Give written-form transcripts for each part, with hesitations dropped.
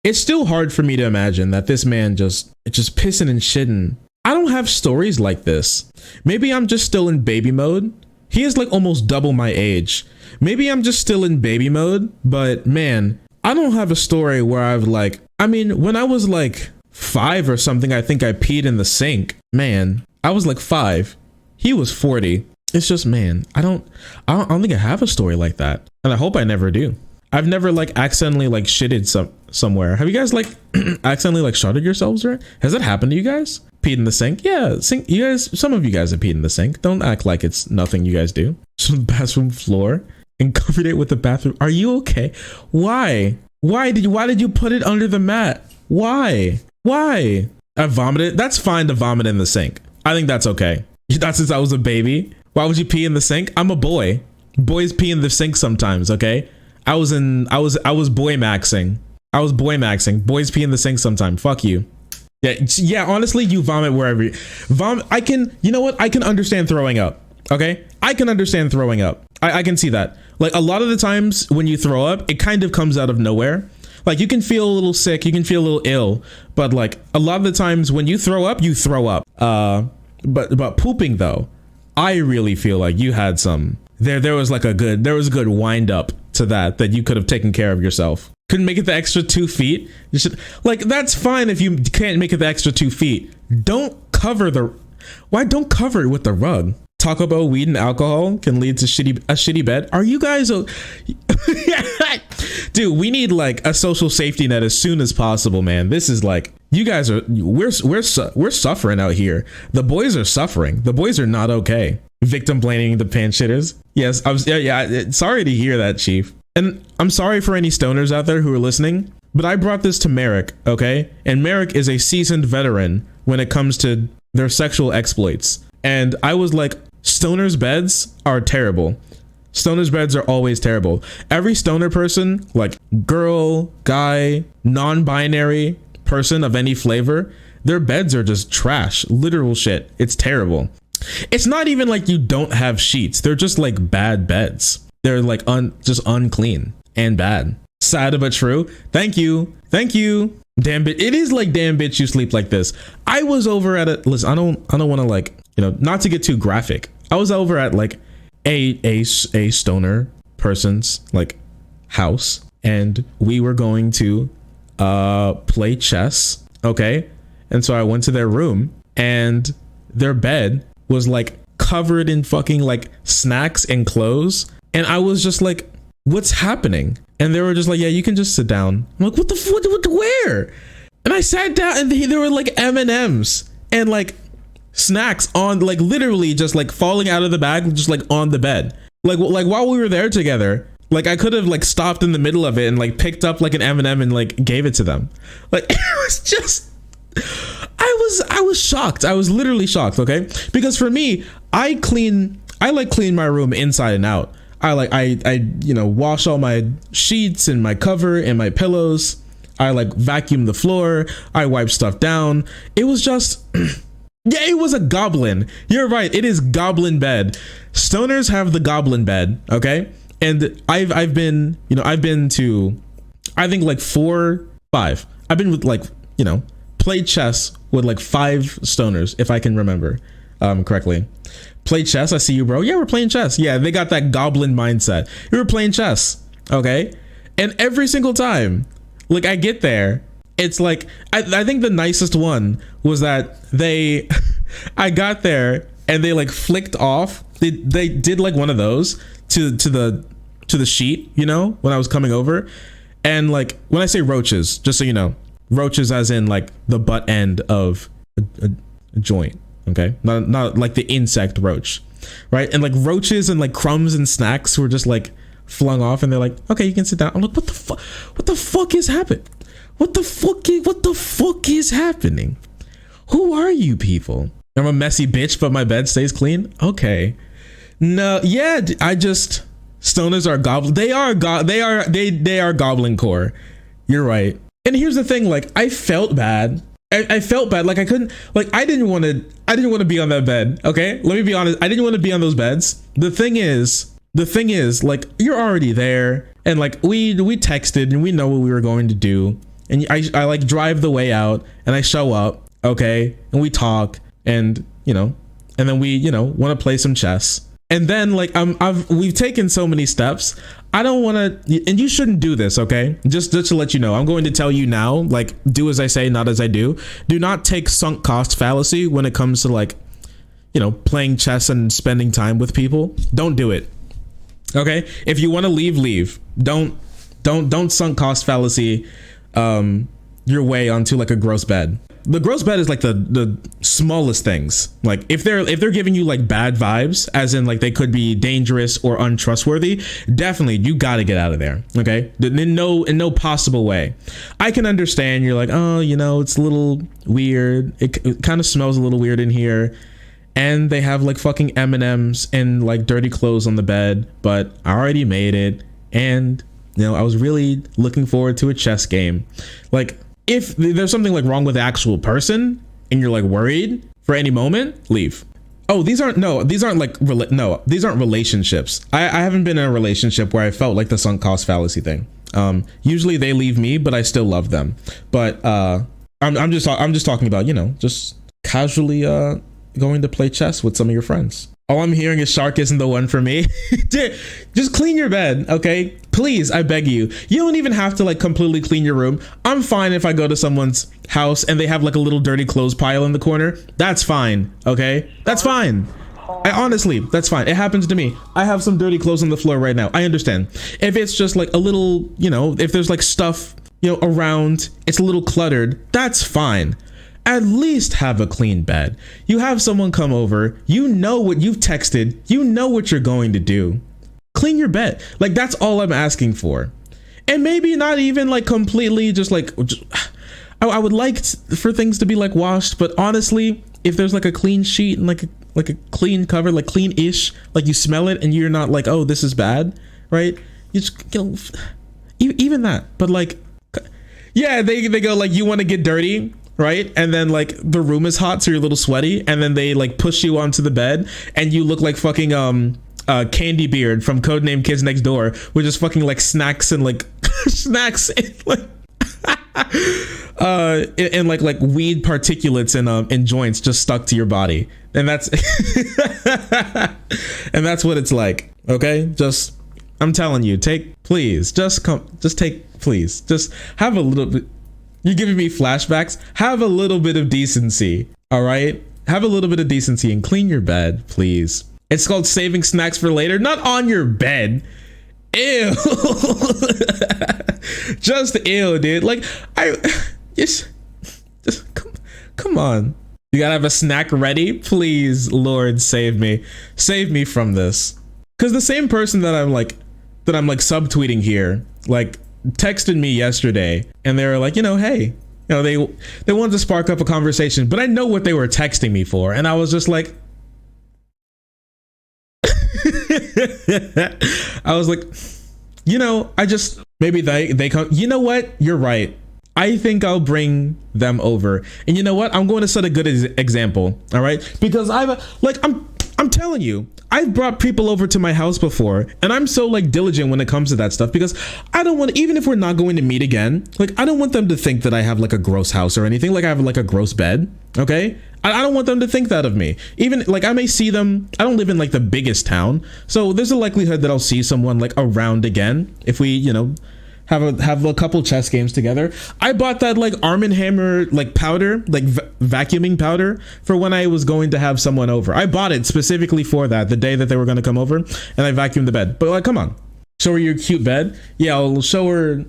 it's still hard for me to imagine that this man just pissing and shitting. I don't have stories like this. Maybe I'm just still in baby mode. He is like almost double my age. Maybe I'm just still in baby mode, but man, I don't have a story where I've like, I mean, when I was like 5 or something, I think I peed in the sink. Man, I was like 5. He was 40. It's just, man, I don't think I have a story like that. And I hope I never do. I've never like accidentally like shitted somewhere. Have you guys like accidentally like shotted yourselves, or has that happened to you guys? Peed in the sink? Yeah, sink. You guys, some of you guys have peed in the sink. Don't act like it's nothing you guys do. Just on the bathroom floor and covered it with the bathroom. Are you okay? Why? Why did you put it under the mat? Why? I vomited. That's fine to vomit in the sink. I think that's okay. Not since I was a baby. Why would you pee in the sink? I'm a boy. Boys pee in the sink sometimes, okay? I was boy maxing. Boys pee in the sink sometime. Fuck you. Yeah, honestly, you vomit wherever you vomit. You know what? I can understand throwing up. Okay? I can understand throwing up. I can see that. Like a lot of the times when you throw up, it kind of comes out of nowhere. Like you can feel a little sick, you can feel a little ill, but like a lot of the times when you throw up, you throw up. But pooping though, I really feel like you had some there was a good wind up to that you could have taken care of yourself. Couldn't make it the extra 2 feet. You should, like, that's fine if you can't make it the extra 2 feet. Don't cover it with the rug? Taco Bell, weed, and alcohol can lead to a shitty bed. Are you guys dude, we need like a social safety net as soon as possible, man. This is like, you guys are, we're suffering out here. The boys are suffering. The boys are not okay. Victim blaming the pan shitters. Yes, sorry to hear that, Chief. And I'm sorry for any stoners out there who are listening, but I brought this to Merrick, okay? And Merrick is a seasoned veteran when it comes to their sexual exploits. And I was like, stoners' beds are terrible. Stoners' beds are always terrible. Every stoner person, like girl, guy, non-binary person of any flavor, their beds are just trash, literal shit. It's terrible. It's not even like you don't have sheets. They're just like bad beds. They're like just unclean and bad. Sad but true. Thank you. Damn bitch. It is like, damn bitch, you sleep like this. I was over at it. Listen, I don't want to like, not to get too graphic. I was over at like a stoner person's like house, and we were going to play chess. Okay. And so I went to their room, and their bed was like covered in fucking like snacks and clothes. And I was just like, what's happening? And they were just like, yeah, you can just sit down. I'm like, what the fuck, where? And I sat down, and there were like M&Ms and like snacks on, like literally just like falling out of the bag, just like on the bed. Like while we were there together, like I could have like stopped in the middle of it and like picked up like an M&M and like gave it to them. Like it was just, I was shocked. I was literally shocked. Okay. Because for me, I clean my room inside and out. I wash all my sheets and my cover and my pillows. I like vacuum the floor. I wipe stuff down. It was just, yeah, it was a goblin. You're right. It is goblin bed. Stoners have the goblin bed. Okay. And I've been to, I think like 4, 5. I've been with like, played chess with like 5 stoners, if I can remember correctly. Play chess. I see you, bro. Yeah, we're playing chess. Yeah, they got that goblin mindset. We were playing chess. Okay. And every single time, like I get there, it's like, I think the nicest one was that I got there and they like flicked off. They did like one of those to the sheet, when I was coming over. And like, when I say roaches, just so you know, roaches as in like the butt end of a joint. Okay, not like the insect roach, right? And like roaches and like crumbs and snacks were just like flung off, and they're like, okay, you can sit down. I'm like, what the fuck is happening? What the fuck is happening? Who are you people? I'm a messy bitch, but my bed stays clean. Okay, no, yeah, stoners are goblin. They are goblin core. You're right. And here's the thing, like I felt bad. I felt bad. Like I couldn't, like I didn't want to be on that bed. Okay. Let me be honest. I didn't want to be on those beds. The thing is like, you're already there. And like we texted and we know what we were going to do. and I like drive the way out, and I show up, okay, and we talk, and and then we want to play some chess. And then like we've taken so many steps. I don't want to, and you shouldn't do this, okay? Just to let you know, I'm going to tell you now, like, do as I say, not as I do. Do not take sunk cost fallacy when it comes to like, playing chess and spending time with people. Don't do it. Okay? If you want to leave. Don't sunk cost fallacy your way onto like a gross bed. The gross bed is like the smallest things. Like if they're giving you like bad vibes, as in like they could be dangerous or untrustworthy, definitely you got to get out of there. Okay, in no possible way. I can understand you're like, oh, it's a little weird. It kind of smells a little weird in here, and they have like fucking M&Ms and like dirty clothes on the bed. But I already made it, and I was really looking forward to a chess game. Like, if there's something like wrong with the actual person and you're like worried for any moment, leave. Oh, these aren't relationships. I haven't been in a relationship where I felt like the sunk cost fallacy thing. Usually they leave me, but I still love them. But I'm just talking about, just casually going to play chess with some of your friends. All I'm hearing is Shark isn't the one for me. Just clean your bed, okay? Please, I beg you. You don't even have to like completely clean your room. I'm fine if I go to someone's house and they have like a little dirty clothes pile in the corner. That's fine, okay? That's fine. Honestly, that's fine. It happens to me. I have some dirty clothes on the floor right now. I understand. If it's just like a little, if there's like stuff, around, it's a little cluttered, that's fine. At least have a clean bed. You have someone come over, you know what you've texted, you know what you're going to do. Clean your bed. Like, that's all I'm asking for. And maybe not even like completely I would like for things to be like washed, but honestly, if there's like a clean sheet and like a clean cover, like clean-ish, like you smell it and you're not like, oh, this is bad, right? You just even that. But like, yeah, they go like, you want to get dirty, right? And then like the room is hot, so you're a little sweaty, and then they like push you onto the bed and you look like fucking Candy Beard from Codename Kids Next Door, with just fucking like snacks and like snacks and like and like weed particulates and joints just stuck to your body. And that's and that's what it's like. Okay, just I'm telling you, please have a little bit. You're giving me flashbacks. Have a little bit of decency, all right? Have a little bit of decency and clean your bed, please. It's called saving snacks for later, not on your bed. Ew. Just ew, dude. Like, just come on. You gotta have a snack ready? Please, Lord, save me. Save me from this. Because the same person that I'm like subtweeting here, like, texted me yesterday, and they were like, hey, they wanted to spark up a conversation, but I know what they were texting me for, and I was just like, I was like, maybe they come. You know what? You're right. I think I'll bring them over, and you know what? I'm going to set a good example. All right, because I'm telling you, I've brought people over to my house before, and I'm so like diligent when it comes to that stuff, because I don't want, even if we're not going to meet again, like I don't want them to think that I have like a gross house or anything, like I have like a gross bed. Okay, I don't want them to think that of me. Even like I may see them. I don't live in like the biggest town, so there's a likelihood that I'll see someone like around again if we have a couple chess games together. I bought that like Arm & Hammer like powder, like vacuuming powder, for when I was going to have someone over. I bought it specifically for that, the day that they were going to come over, and I vacuumed the bed. But like, come on, show her your cute bed. Yeah, I'll show her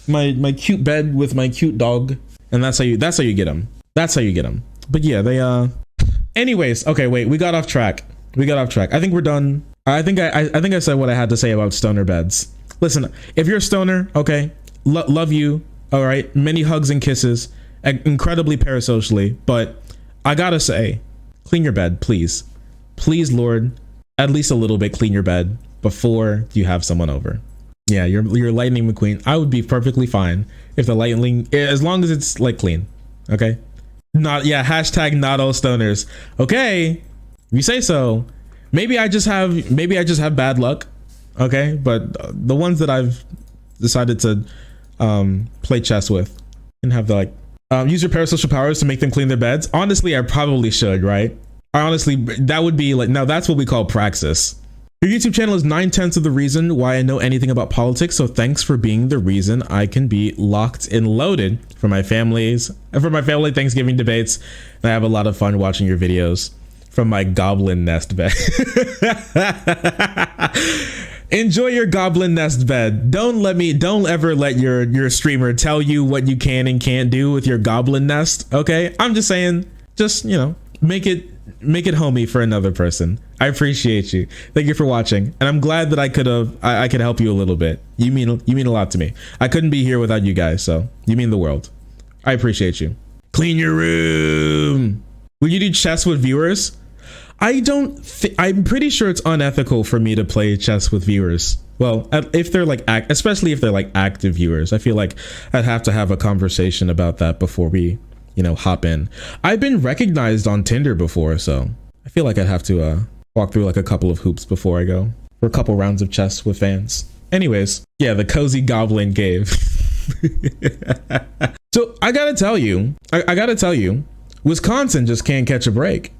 my cute bed with my cute dog, and that's how you get them. That's how you get them. But yeah, they anyways, okay, wait, we got off track. I think we're done. I think I said what I had to say about stoner beds. Listen, if you're a stoner, okay, love you, all right, many hugs and kisses, incredibly parasocially, but I gotta say, clean your bed, please. Please, Lord, at least a little bit clean your bed before you have someone over. Yeah, you're Lightning McQueen. I would be perfectly fine if the lightning, as long as it's like clean, okay? Hashtag not all stoners. Okay, if you say so. Maybe I just have bad luck. Okay, but the ones that I've decided to play chess with, And have the like use your parasocial powers to make them clean their beds. Honestly, I probably should, right? I honestly, that would be like, now that's what we call praxis. Your YouTube channel is 9/10 of the reason why I know anything about politics, so thanks for being the reason I can be locked and loaded for my family Thanksgiving debates. And I have a lot of fun watching your videos from my goblin nest bed. Enjoy your goblin nest bed. Don't ever let your streamer tell you what you can and can't do with your goblin nest. Okay, I'm just saying, just, you know, make it homey for another person. I appreciate you. Thank you for watching, and I'm glad that I could help you a little bit. You mean a lot to me. I couldn't be here without you guys, so you mean the world. I appreciate you. Clean your room. Will you do chess with viewers? I'm pretty sure it's unethical for me to play chess with viewers. Well, if they're like especially if they're like active viewers. I feel like I'd have to have a conversation about that before we, you know, hop in. I've been recognized on Tinder before, so I feel like I'd have to walk through like a couple of hoops before I go for a couple rounds of chess with fans. Anyways, yeah, the cozy goblin cave. So I gotta tell you, Wisconsin just can't catch a break.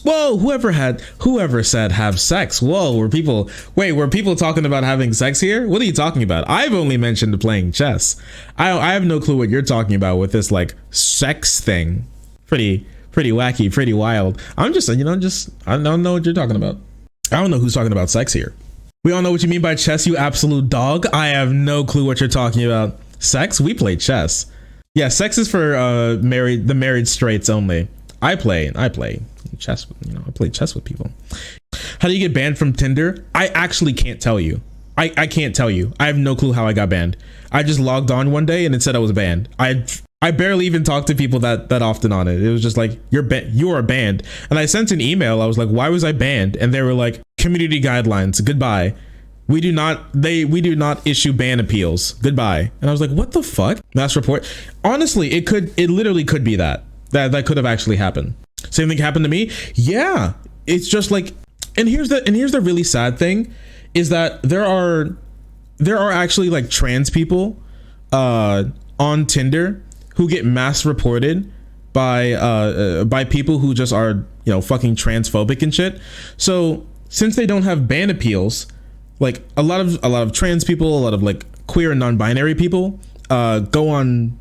Whoa, whoever said have sex? Whoa, were people talking about having sex here? What are you talking about? I've only mentioned playing chess. I have no clue what you're talking about with this like sex thing. Pretty wacky, pretty wild. I'm just, you know, I don't know what you're talking about. I don't know who's talking about sex here. We all know what you mean by chess, you absolute dog. I have no clue what you're talking about. Sex? We play chess. Yeah, sex is for the married straights only. I play chess, you know, I play chess with people. How do you get banned from Tinder? I actually can't tell you. I can't tell you. I have no clue how I got banned. I just logged on one day and it said I was banned. I barely even talk to people that often on it. It was just like, you are banned. And I sent an email. I was like, why was I banned? And they were like, community guidelines, goodbye. We do not issue ban appeals. Goodbye. And I was like, what the fuck? Mass report. Honestly, it literally could be that could have actually happened. Same thing happened to me. Yeah. It's just like, and here's the really sad thing is that there are actually like trans people on Tinder who get mass reported by people who just are, you know, fucking transphobic and shit. So since they don't have ban appeals, like a lot of trans people, a lot of like queer and non-binary people go on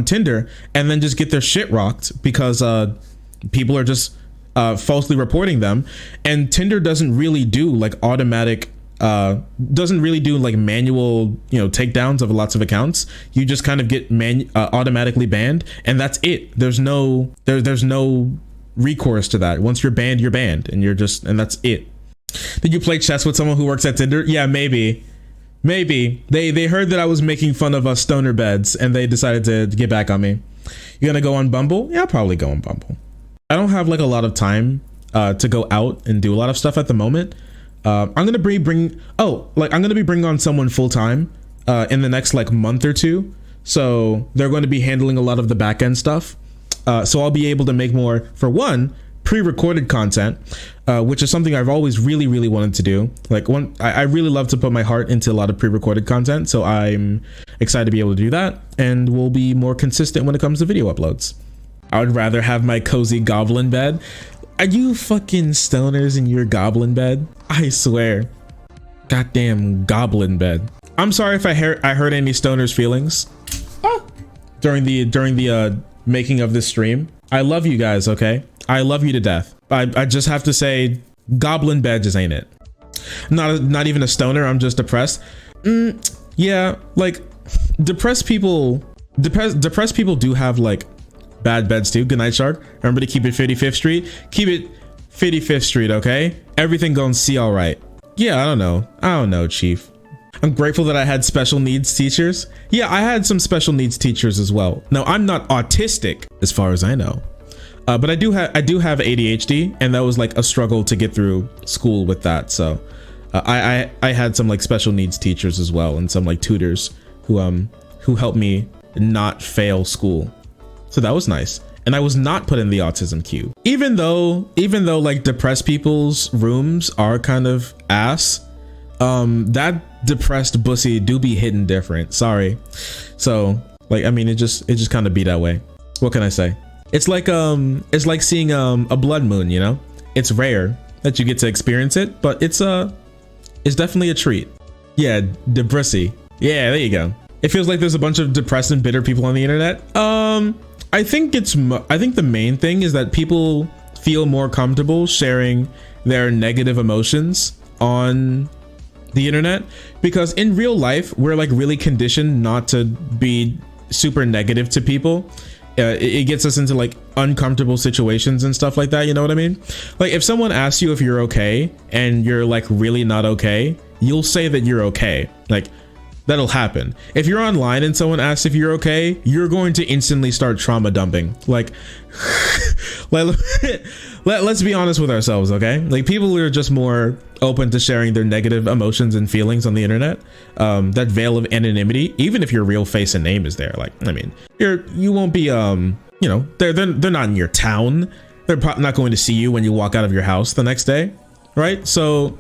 Tinder and then just get their shit rocked because people are just falsely reporting them, and Tinder doesn't really do like automatic doesn't really do like manual, you know, takedowns of lots of accounts. You just kind of get automatically banned, and that's it. There's no recourse to that. Once you're banned, and that's it. Did you play chess with someone who works at Tinder? Yeah, maybe they heard that I was making fun of stoner beds and they decided to get back on me. You gonna go on Bumble? Yeah, I'll probably go on Bumble. I don't have like a lot of time to go out and do a lot of stuff at the moment. I'm gonna be bringing on someone full time in the next like month or two. So they're going to be handling a lot of the back end stuff. So I'll be able to make more, for one, pre-recorded content, which is something I've always really, really wanted to do. Like I really love to put my heart into a lot of pre-recorded content. So I'm excited to be able to do that, and we'll be more consistent when it comes to video uploads. I would rather have my cozy goblin bed. Are you fucking stoners in your goblin bed? I swear. Goddamn goblin bed. I'm sorry if I hurt any stoners' feelings during the making of this stream. I love you guys, okay? I love you to death. I just have to say, goblin bed just ain't it. Not even a stoner, I'm just depressed. Yeah, like depressed people do have like bad beds too. Good night, Shark. Remember to keep it 55th Street. Keep it 55th Street, okay? Everything gonna see all right. Yeah, I don't know, Chief. I'm grateful that I had special needs teachers. Yeah, I had some special needs teachers as well. No, I'm not autistic as far as I know. But I do have ADHD, and that was like a struggle to get through school with that. So I had some like special needs teachers as well, and some like tutors who helped me not fail school. So that was nice. And I was not put in the autism queue. Even though like depressed people's rooms are kind of ass, that depressed bussy do be hitting different. Sorry. So Like, I mean, it just kind of be that way. What can I say? It's like seeing a blood moon, you know? It's rare that you get to experience it, but it's definitely a treat. Yeah, Debrissy. Yeah, there you go. It feels like there's a bunch of depressed and bitter people on the internet. I think the main thing is that people feel more comfortable sharing their negative emotions on the internet, because in real life we're like really conditioned not to be super negative to people. It gets us into like uncomfortable situations and stuff like that, you know what I mean? Like if someone asks you if you're okay and you're like really not okay, you'll say that you're okay. Like that'll happen. If you're online and someone asks if you're okay, you're going to instantly start trauma dumping. Like let's be honest with ourselves, okay? Like people are just more open to sharing their negative emotions and feelings on the internet. That veil of anonymity, even if your real face and name is there, like, I mean, you won't be, you know, they're not in your town. They're probably not going to see you when you walk out of your house the next day, right? So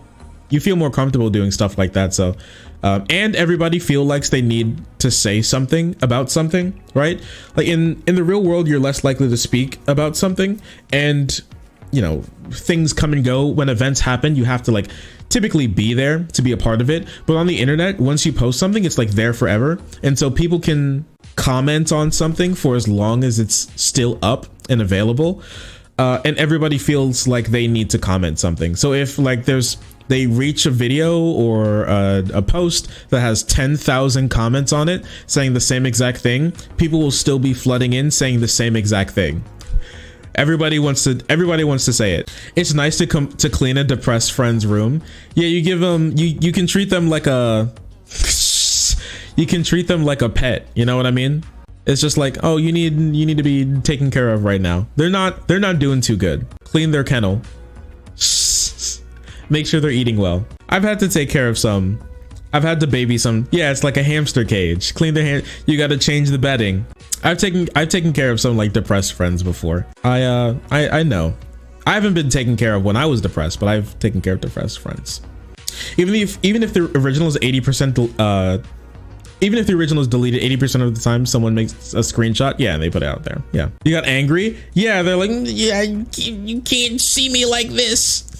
you feel more comfortable doing stuff like that. So, and everybody feel like they need to say something about something, right? Like in the real world, you're less likely to speak about something, and you know, things come and go. When events happen, you have to like typically be there to be a part of it. But on the internet, once you post something, it's like there forever. And so people can comment on something for as long as it's still up and available. And everybody feels like they need to comment something. So if like they reach a video or a post that has 10,000 comments on it saying the same exact thing, people will still be flooding in saying the same exact thing. Everybody wants to say it. It's nice to come to clean a depressed friend's room. Yeah, you give them, you can treat them like a pet. You know what I mean? It's just like, oh, you need to be taken care of right now. They're not doing too good. Clean their kennel. Make sure they're eating well. I've had to take care of some. I've had to baby some. Yeah, it's like a hamster cage. Clean their hand. You got to change the bedding. I've taken care of some like depressed friends before. I know. I haven't been taken care of when I was depressed, but I've taken care of depressed friends. Even if the original is 80%, even if the original is deleted 80% of the time, someone makes a screenshot. Yeah, and they put it out there. Yeah. You got angry? Yeah, they're like, yeah, you can't see me like this.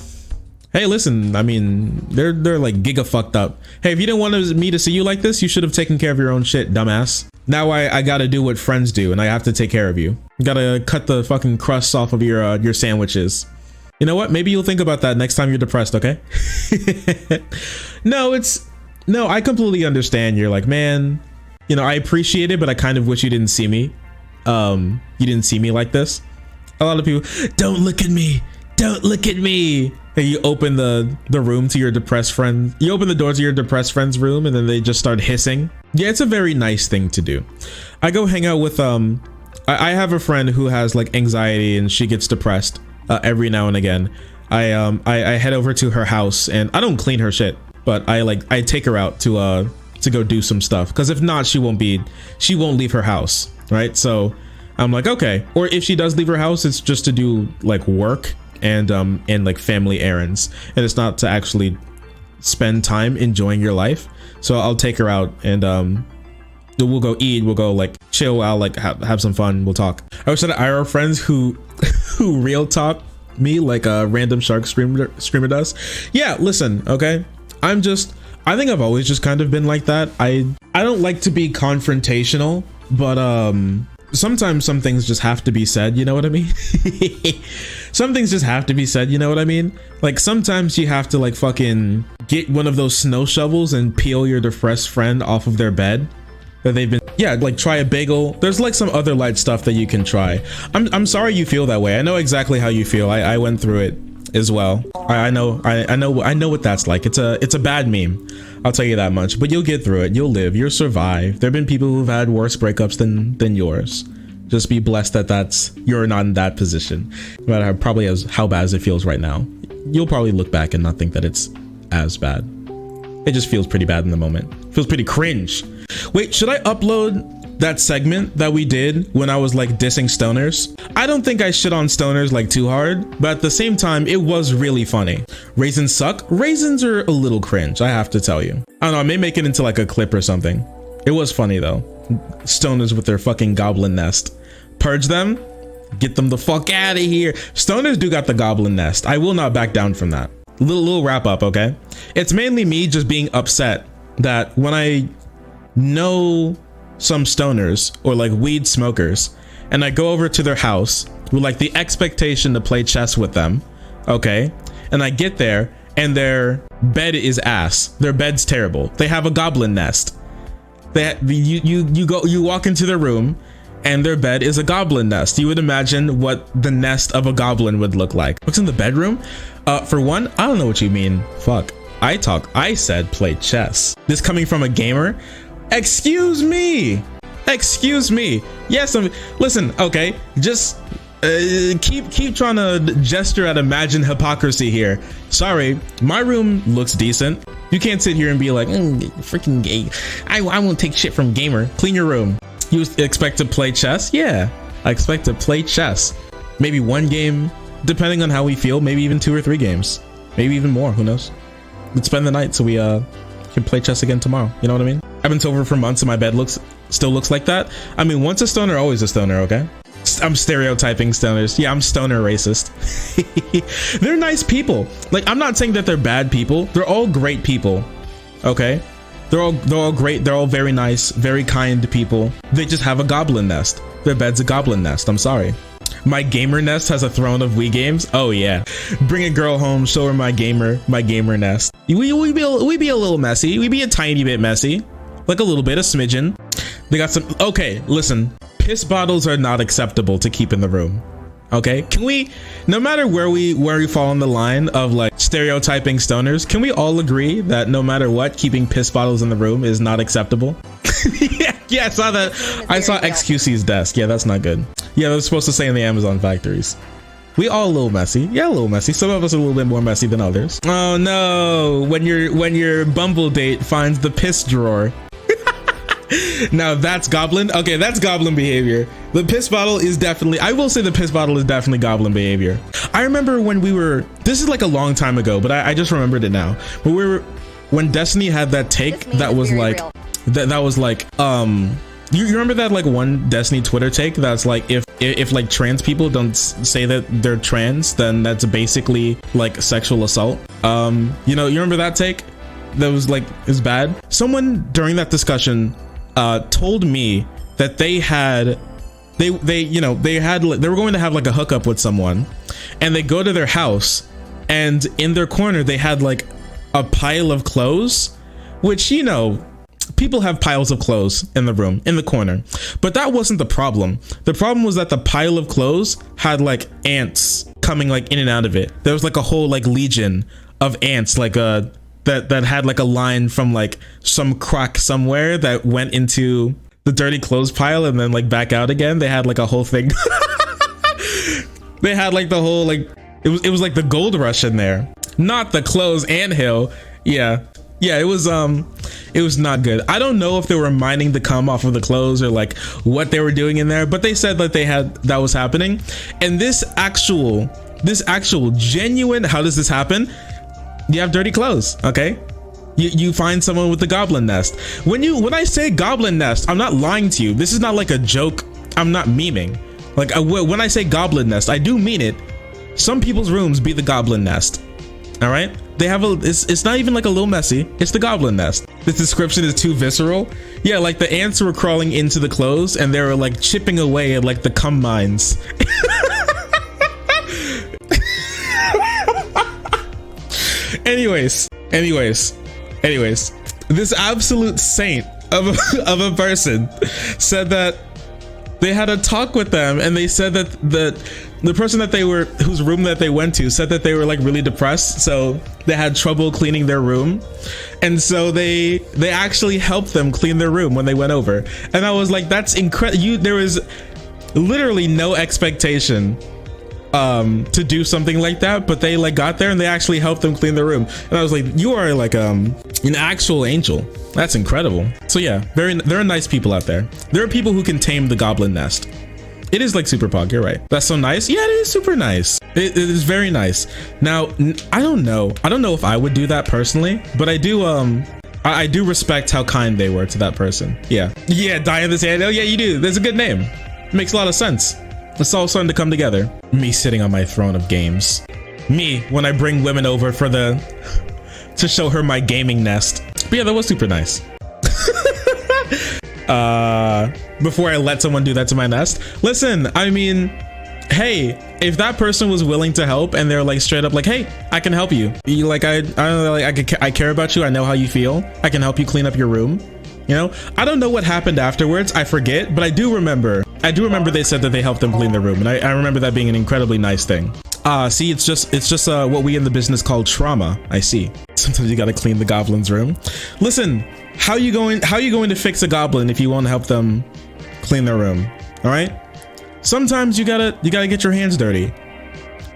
Hey, listen, I mean, they're like giga fucked up. Hey, if you didn't want me to see you like this, you should have taken care of your own shit, dumbass. Now I gotta do what friends do, and I have to take care of you. Gotta cut the fucking crusts off of your sandwiches. You know what? Maybe you'll think about that next time you're depressed, okay? No, I completely understand. You're like, man, you know, I appreciate it, but I kind of wish you didn't see me. You didn't see me like this. A lot of people, don't look at me. Don't look at me. And you open the room to your depressed friend. You open the door to your depressed friend's room, and then they just start hissing. Yeah, it's a very nice thing to do. I go hang out with I have a friend who has like anxiety, and she gets depressed every now and again. I head over to her house, and I don't clean her shit, but I take her out to go do some stuff, because if not, she won't leave her house, right? So I'm like, okay. Or if she does leave her house, it's just to do like work and like family errands, and it's not to actually spend time enjoying your life. So I'll take her out, and we'll go eat, we'll go like chill out, like have some fun, we'll talk. I wish that I are friends who real talk me like a random shark screamer does. Yeah, listen, okay, I think I've always just kind of been like that. I don't like to be confrontational, but sometimes some things just have to be said, you know what I mean? Some things just have to be said, you know what I mean? Like sometimes you have to like fucking get one of those snow shovels and peel your depressed friend off of their bed that they've been, yeah, like try a bagel. There's like some other light stuff that you can try. I'm sorry you feel that way. I know exactly how you feel. I went through it as well. I know what that's like. It's a bad meme, I'll tell you that much, but you'll get through it. You'll live, you'll survive. There've been people who've had worse breakups than yours. Just be blessed that you're not in that position. No matter how bad it feels right now, you'll probably look back and not think that it's as bad. It just feels pretty bad in the moment. Feels pretty cringe. Wait, should I upload that segment that we did when I was like dissing stoners? I don't think I shit on stoners like too hard, but at the same time, it was really funny. Raisins suck? Raisins are a little cringe, I have to tell you. I don't know, I may make it into like a clip or something. It was funny though. stoners with their fucking goblin nest. Purge them, get them the fuck out of here. Stoners do got the goblin nest. I will not back down from that. Little wrap up, okay? It's mainly me just being upset that when I know some stoners or like weed smokers and I go over to their house with like the expectation to play chess with them, okay? And I get there and their bed is ass. Their bed's terrible. They have a goblin nest. You walk into their room and their bed is a goblin nest. You would imagine what the nest of a goblin would look like. What's in the bedroom? For one, I don't know what you mean. Fuck. I said play chess. This coming from a gamer? Excuse me. Yes, listen, okay, just keep trying to gesture at imagined hypocrisy here. Sorry, my room looks decent. You can't sit here and be like, freaking gay. I won't take shit from gamer. Clean your room. You expect to play chess? Yeah, I expect to play chess. Maybe one game, depending on how we feel, maybe even 2 or 3 games, maybe even more, who knows? Let's spend the night so we can play chess again tomorrow. You know what I mean? I've been sober for months and my bed still looks like that. I mean, once a stoner, always a stoner, okay? I'm stereotyping stoners. Yeah, I'm stoner racist. They're nice people. Like, I'm not saying that they're bad people. They're all great people, okay? They're all great. They're all very nice, very kind people. They just have a goblin nest. Their bed's a goblin nest. I'm sorry. My gamer nest has a throne of Wii games. Oh yeah, bring a girl home, show her my gamer nest. We be a little messy. We be a tiny bit messy, like a little bit, a smidgen. They got some. Okay, listen. Piss bottles are not acceptable to keep in the room. Okay, can we, no matter where we fall on the line of like stereotyping stoners, can we all agree that no matter what, keeping piss bottles in the room is not acceptable? Yeah, I saw that. I saw XQC's desk. Yeah, that's not good. Yeah, they're supposed to say in the Amazon factories. We all a little messy. Yeah, a little messy. Some of us are a little bit more messy than others. Oh no, when your Bumble date finds the piss drawer. Now that's goblin. Okay, that's goblin behavior. The piss bottle is definitely, I will say the piss bottle is definitely goblin behavior. I remember when this is like a long time ago, but I just remembered it now. But when Destiny had that take that was like, that was like, you remember that like one Destiny Twitter take that's like, if like trans people don't say that they're trans, then that's basically like sexual assault. You remember that take? That was like, is bad. Someone during that discussion told me that they were going to have like a hookup with someone, and they go to their house, and in their corner they had like a pile of clothes, which, people have piles of clothes in the room, in the corner, but that wasn't the problem. The problem was that the pile of clothes had like ants coming like in and out of it. There was like a whole like legion of ants, like that had like a line from like some crack somewhere that went into the dirty clothes pile and then like back out again. They had like a whole thing. They had like the whole like, it was like the gold rush in there, not the clothes anthill. Yeah, it was not good. I don't know if they were mining the cum off of the clothes or like what they were doing in there, but they said that that was happening. And this actual genuine, how does this happen? You have dirty clothes, okay? You find someone with the goblin nest. When I say goblin nest, I'm not lying to you. This is not like a joke. I'm not memeing. Like when I say goblin nest, I do mean it. Some people's rooms be the goblin nest. All right? They have it's not even like a little messy. It's the goblin nest. This description is too visceral. Yeah, like the ants were crawling into the clothes and they were like chipping away at like the cum mines. Anyways, this absolute saint of a person said that they had a talk with them, and they said that the person whose room that they went to said that they were like really depressed, so they had trouble cleaning their room, and so they actually helped them clean their room when they went over. And I was like, that's incredible. There was literally no expectation to do something like that, but they like got there and they actually helped them clean their room. And I was like, you are like an actual angel. That's incredible. So yeah, there are nice people out there. There are people who can tame the goblin nest. It is like super pog, you're right. That's so nice. Yeah, it is super nice. It is very nice. Now, I don't know if I would do that personally, but I do I do respect how kind they were to that person. Yeah, die in this hand. Oh yeah, you do. That's a good name. Makes a lot of sense. It's all starting to come together. Me sitting on my throne of games. Me when I bring women over for to show her my gaming nest. But yeah, that was super nice. Before I let someone do that to my nest. Listen, I mean, hey, if that person was willing to help and they're like straight up like, hey, I can help you. You like, I don't know, like I care about you. I know how you feel. I can help you clean up your room. You know, I don't know what happened afterwards. I forget, but I do remember they said that they helped them clean their room. And I remember that being an incredibly nice thing. See, it's just what we in the business call trauma. I see. Sometimes you got to clean the goblin's room. Listen, how are you going to fix a goblin if you want to help them clean their room? All right. Sometimes you gotta get your hands dirty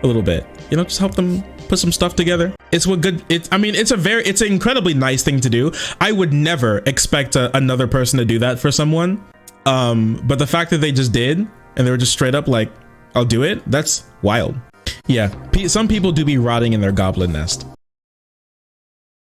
a little bit, you know, just help them put some stuff together. It's an incredibly nice thing to do. I would never expect another person to do that for someone. But the fact that they just did and they were just straight up like, I'll do it. That's wild. Yeah. Some people do be rotting in their goblin nest.